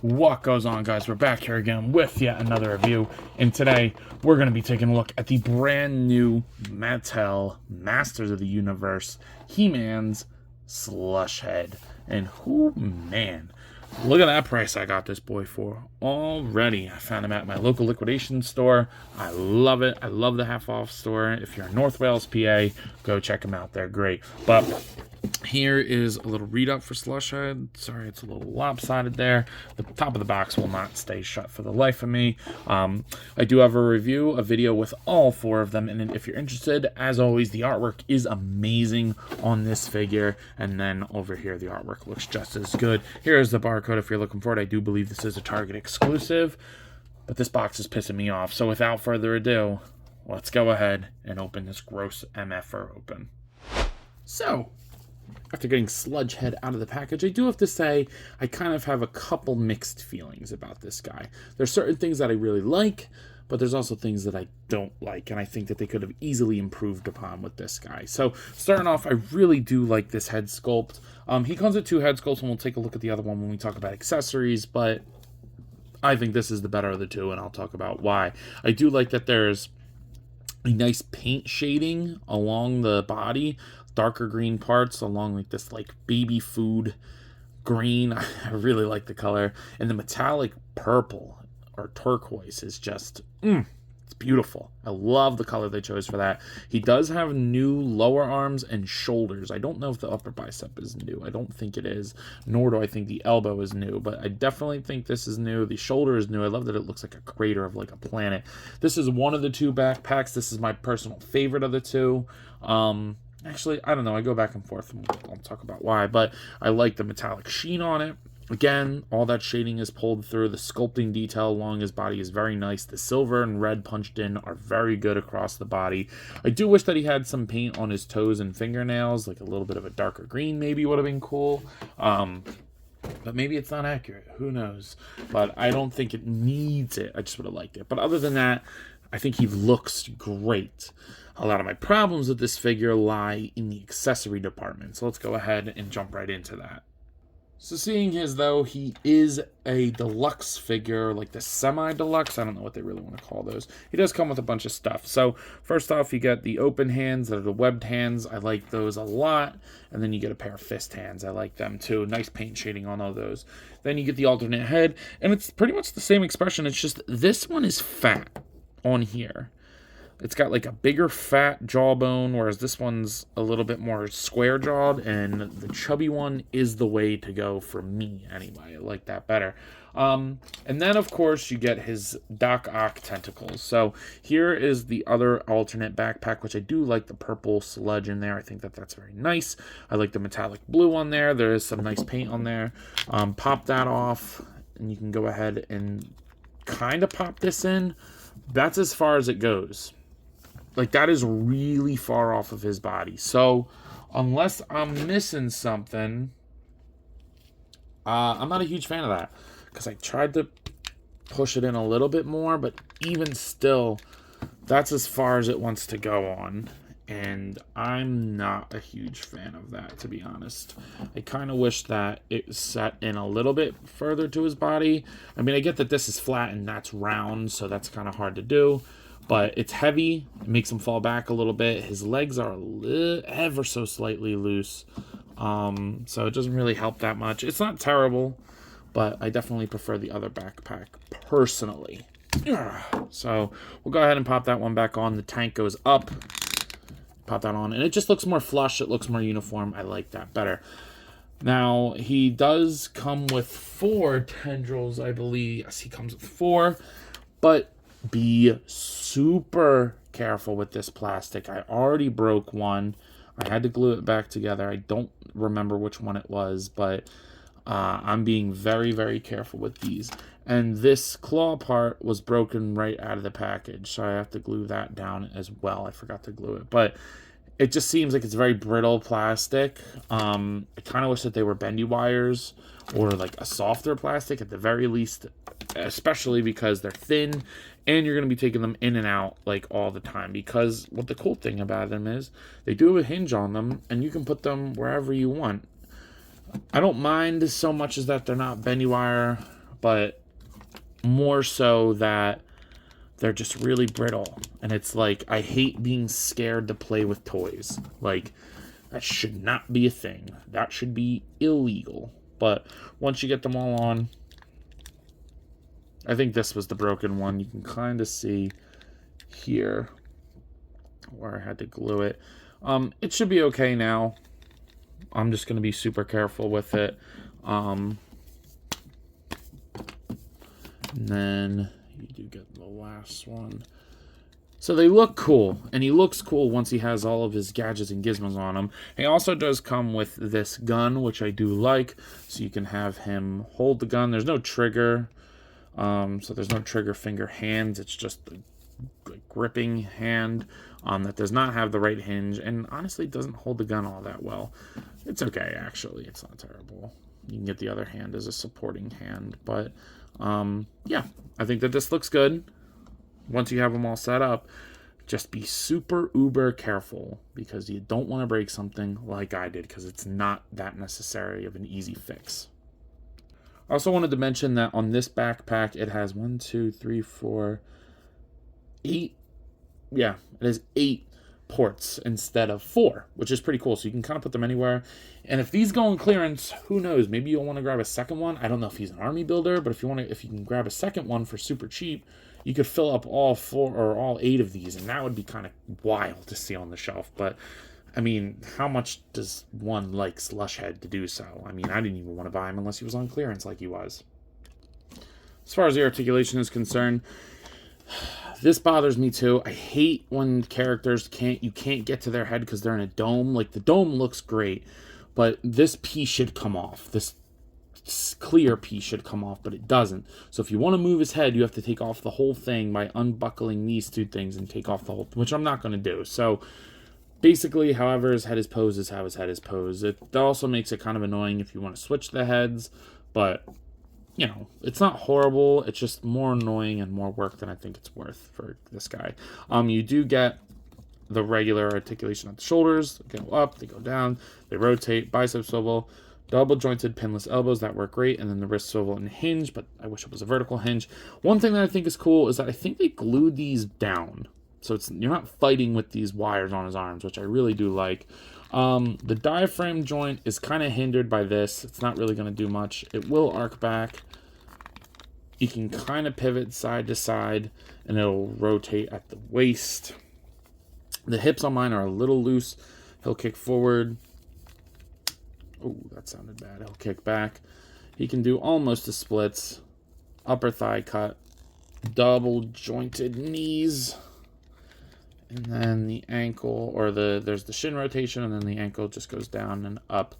What goes on, guys? We're back here again with yet another review, and today we're going to be taking a look at the brand new Mattel Masters of the Universe He-Man's Slushhead. And man, look at that price I got this boy for already. I found him at my local liquidation store. I love it. I love the half-off store. If you're in North Wales, PA, go check them out. They're great. But here is a little read-up for Slushhead. Sorry, it's a little lopsided there. The top of the box will not stay shut for the life of me. I do have a video with all four of them, and if you're interested, as always, the artwork is amazing on this figure, and then over here, the artwork looks just as good. Here's the barcode if you're looking for it. I do believe this is a Target exclusive, but this box is pissing me off, so without further ado, let's go ahead and open this gross MFR open. So, after getting Slushhead out of the package, I do have to say I kind of have a couple mixed feelings about this guy. There's certain things that I really like, but there's also things that I don't like, and I think that they could have easily improved upon with this guy. So, starting off, I really do like this head sculpt. He comes with two head sculpts, and we'll take a look at the other one when we talk about accessories, but I think this is the better of the two, and I'll talk about why. I do like that there's a nice paint shading along the body, darker green parts along like this like baby food green. I really like the color, and the metallic purple or turquoise is just it's beautiful. I love the color they chose for that. He does have new lower arms and shoulders. I don't know if the upper bicep is new. I don't think it is, nor do I think the elbow is new, but I definitely think this is new. The shoulder is new. I love that it looks like a crater of like a planet. This is one of the two backpacks. This is my personal favorite of the two. Actually, I don't know. I go back and forth, and I'll talk about why, but I like the metallic sheen on it. Again, all that shading is pulled through. The sculpting detail along his body is very nice. The silver and red punched in are very good across the body. I do wish that he had some paint on his toes and fingernails, like a little bit of a darker green maybe would have been cool. But maybe it's not accurate. Who knows? But I don't think it needs it. I just would have liked it. But other than that, I think he looks great. A lot of my problems with this figure lie in the accessory department. So let's go ahead and jump right into that. So seeing as though he is a deluxe figure, like the semi-deluxe, I don't know what they really want to call those. He does come with a bunch of stuff. So first off, you get the open hands that are the webbed hands. I like those a lot. And then you get a pair of fist hands. I like them too. Nice paint shading on all those. Then you get the alternate head. And it's pretty much the same expression. It's just this one is fat on here. It's got like a bigger fat jawbone, whereas this one's a little bit more square jawed, and the chubby one is the way to go for me anyway. I like that better. And then of course you get his Doc Ock tentacles. So here is the other alternate backpack, which I do like the purple sludge in there. I think that that's very nice. I like the metallic blue on there. There is some nice paint on there. Pop that off, and you can go ahead and kind of pop this in. That's as far as it goes. Like, that is really far off of his body. So, unless I'm missing something, I'm not a huge fan of that. Because I tried to push it in a little bit more, but even still, that's as far as it wants to go on. And I'm not a huge fan of that, to be honest. I kind of wish that it set in a little bit further to his body. I mean, I get that this is flat and that's round, so that's kind of hard to do. But it's heavy. It makes him fall back a little bit. His legs are ever so slightly loose. So it doesn't really help that much. It's not terrible, but I definitely prefer the other backpack personally. So we'll go ahead and pop that one back on. The tank goes up. Pop that on. And it just looks more flush. It looks more uniform. I like that better. Now, he does come with 4 tendrils, I believe. Yes, he comes with 4. But be super careful with this plastic. I already broke one. I had to glue it back together. I don't remember which one it was, but I'm being very, very careful with these. And this claw part was broken right out of the package, so I have to glue that down as well. I forgot to glue it, but it just seems like it's very brittle plastic. I kind of wish that they were bendy wires or like a softer plastic at the very least, especially because they're thin and you're going to be taking them in and out like all the time. Because what the cool thing about them is they do have a hinge on them and you can put them wherever you want. I don't mind so much as that they're not bendy wire but more so that they're just really brittle. And it's like, I hate being scared to play with toys. Like, that should not be a thing. That should be illegal. But once you get them all on, I think this was the broken one. You can kind of see here where I had to glue it. It should be okay now. I'm just going to be super careful with it. And then you do get the last one. So they look cool, and he looks cool once he has all of his gadgets and gizmos on him. He also does come with this gun, which I do like, so you can have him hold the gun. There's no trigger, so there's no trigger finger hands. It's just the gripping hand that does not have the right hinge, and honestly doesn't hold the gun all that well. It's okay, actually. It's not terrible. You can get the other hand as a supporting hand, but yeah, I think that this looks good. Once you have them all set up, just be super uber careful because you don't want to break something like I did, because it's not that necessary of an easy fix. I also wanted to mention that on this backpack, it has 1, 2, 3, 4, 8. Yeah, it has 8 ports instead of 4, which is pretty cool. So you can kind of put them anywhere. And if these go on clearance, who knows? Maybe you'll want to grab a second one. I don't know if he's an army builder, but if you can grab a second one for super cheap, you could fill up all 4 or all 8 of these, and that would be kind of wild to see on the shelf. But I mean, how much does one like Slushhead to do so? I mean, I didn't even want to buy him unless he was on clearance like he was. As far as the articulation is concerned, this bothers me too. I hate when characters you can't get to their head because they're in a dome. Like, the dome looks great, but this piece should come off. This clear piece should come off, but it doesn't. So if you want to move his head, you have to take off the whole thing by unbuckling these 2 things and take off the whole, which I'm not going to do. So basically, however his head is posed is how his head is posed. It also makes it kind of annoying if you want to switch the heads, but you know, it's not horrible. It's just more annoying and more work than I think it's worth for this guy. You do get the regular articulation at the shoulders. They go up, they go down, they rotate, bicep swivel, double jointed pinless elbows that work great, and then the wrist swivel and hinge, but I wish it was a vertical hinge. One thing that I think is cool is that I think they glued these down, so you're not fighting with these wires on his arms, which I really do like. The diaphragm joint is kind of hindered by this. It's not really going to do much. It will arc back. You can kind of pivot side to side, and it'll rotate at the waist. The hips on mine are a little loose. He'll kick forward. Oh, that sounded bad. He'll kick back. He can do almost the splits. Upper thigh cut. Double jointed knees. And then the ankle, or there's the shin rotation, and then the ankle just goes down and up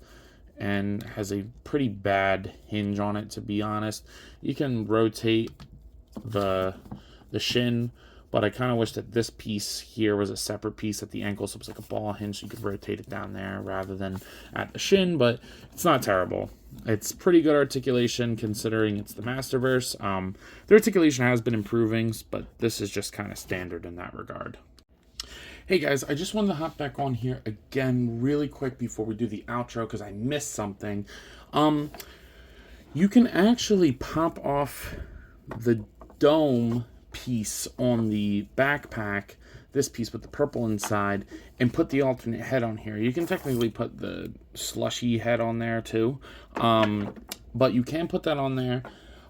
and has a pretty bad hinge on it, to be honest. You can rotate the shin, but I kind of wish that this piece here was a separate piece at the ankle, so it was like a ball hinge, so you could rotate it down there rather than at the shin, but it's not terrible. It's pretty good articulation considering it's the Masterverse. The articulation has been improving, but this is just kind of standard in that regard. Hey guys, I just wanted to hop back on here again really quick before we do the outro because I missed something. You can actually pop off the dome piece on the backpack, this piece with the purple inside, and put the alternate head on here. You can technically put the slushy head on there too, but you can put that on there.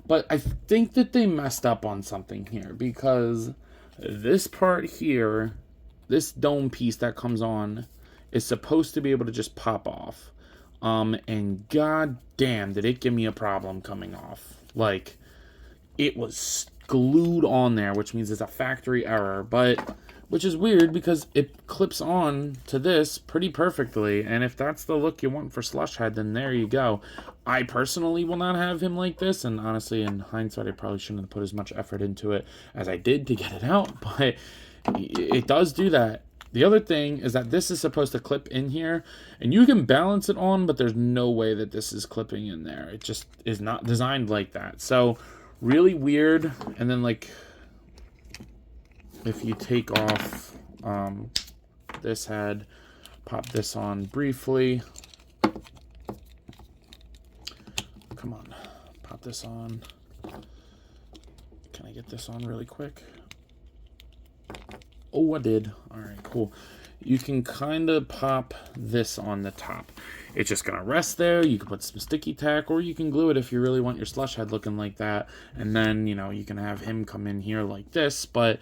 But I think that they messed up on something here, because this part here, this dome piece that comes on, is supposed to be able to just pop off. And god damn, did it give me a problem coming off. Like, it was glued on there, which means it's a factory error, but which is weird because it clips on to this pretty perfectly, and if that's the look you want for Slushhead, then there you go. I personally will not have him like this, and honestly, in hindsight, I probably shouldn't have put as much effort into it as I did to get it out, but it does do that. The other thing is that this is supposed to clip in here, and you can balance it on, but there's no way that this is clipping in there. It just is not designed like that. So really weird. And then, like, if you take off this head, pop this on briefly. Come on, pop this on. Can I get this on really quick? Oh, I did. All right, cool. You can kind of pop this on the top. It's just going to rest there. You can put some sticky tack, or you can glue it if you really want your slush head looking like that. And then, you know, you can have him come in here like this. But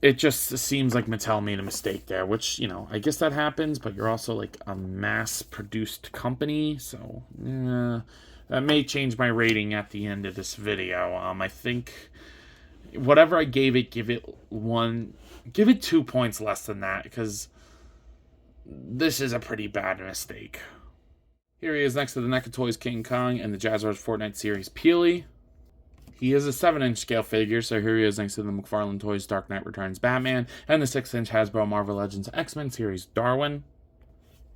it just seems like Mattel made a mistake there, which, you know, I guess that happens. But you're also like a mass-produced company. So, that may change my rating at the end of this video. I think whatever I gave it, give it 2 points less than that, because this is a pretty bad mistake. Here he is next to the NECA Toys King Kong and the Jazzwares Fortnite series Peely. He is a 7-inch scale figure, so here he is next to the McFarlane Toys Dark Knight Returns Batman and the 6-inch Hasbro Marvel Legends X-Men series Darwin.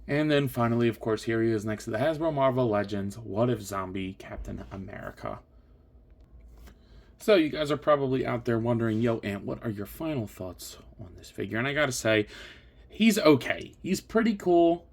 And then finally, of course, here he is next to the Hasbro Marvel Legends What If Zombie Captain America. So you guys are probably out there wondering, yo, Ant, what are your final thoughts on this figure? And I gotta say, he's okay. He's pretty cool.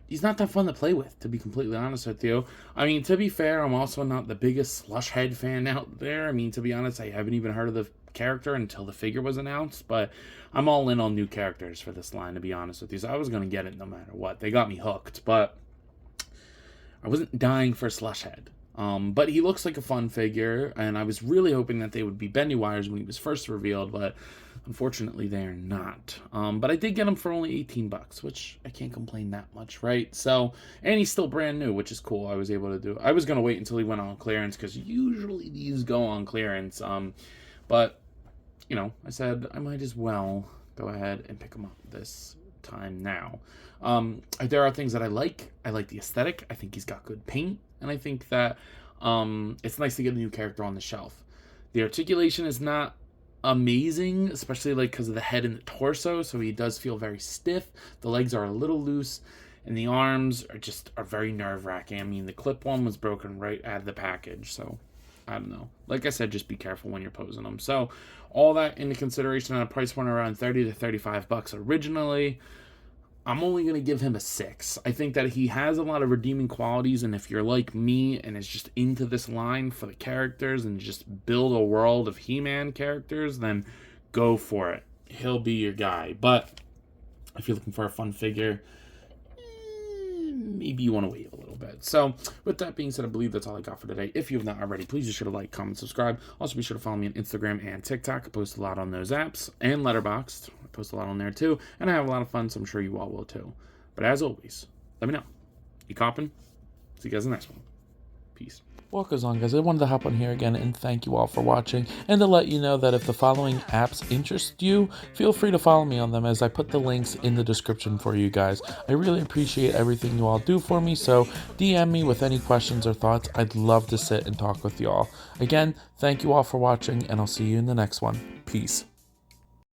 He's not that fun to play with, to be completely honest with you. I mean, to be fair, I'm also not the biggest Slushhead fan out there. I mean, to be honest, I haven't even heard of the character until the figure was announced, but I'm all in on new characters for this line, to be honest with you. So I was gonna get it no matter what. They got me hooked, but I wasn't dying for Slushhead. But he looks like a fun figure, and I was really hoping that they would be bendy wires when he was first revealed, but unfortunately they are not. But I did get him for only $18, which I can't complain that much, right? So, and he's still brand new, which is cool. I was able to do. I was gonna wait until he went on clearance, because usually these go on clearance. But you know, I said I might as well go ahead and pick him up this time now. There are things that I like. I like the aesthetic. I think he's got good paint. And I think that it's nice to get a new character on the shelf. The articulation is not amazing, especially like because of the head and the torso, so he does feel very stiff. The legs are a little loose, and the arms are very nerve-wracking. I mean, the clip one was broken right out of the package, so I don't know. Like I said, just be careful when you're posing them. So all that into consideration, on a price point around $30 to $35 originally, I'm only going to give him a 6. I think that he has a lot of redeeming qualities, and if you're like me and is just into this line for the characters and just build a world of He-Man characters, then go for it. He'll be your guy. But if you're looking for a fun figure, maybe you want to wait a little bit. So with that being said, I believe that's all I got for today. If you have not already, please be sure to like, comment, subscribe. Also be sure to follow me on Instagram and TikTok. I post a lot on those apps, and Letterboxd. I post a lot on there too, and I have a lot of fun, so I'm sure you all will too. But as always, let me know. You coppin'? See you guys in the next one. Peace. What goes on, guys? I wanted to hop on here again and thank you all for watching, and to let you know that if the following apps interest you, feel free to follow me on them, as I put the links in the description for you guys. I really appreciate everything you all do for me, so DM me with any questions or thoughts. I'd love to sit and talk with you all. Again, thank you all for watching, and I'll see you in the next one. Peace.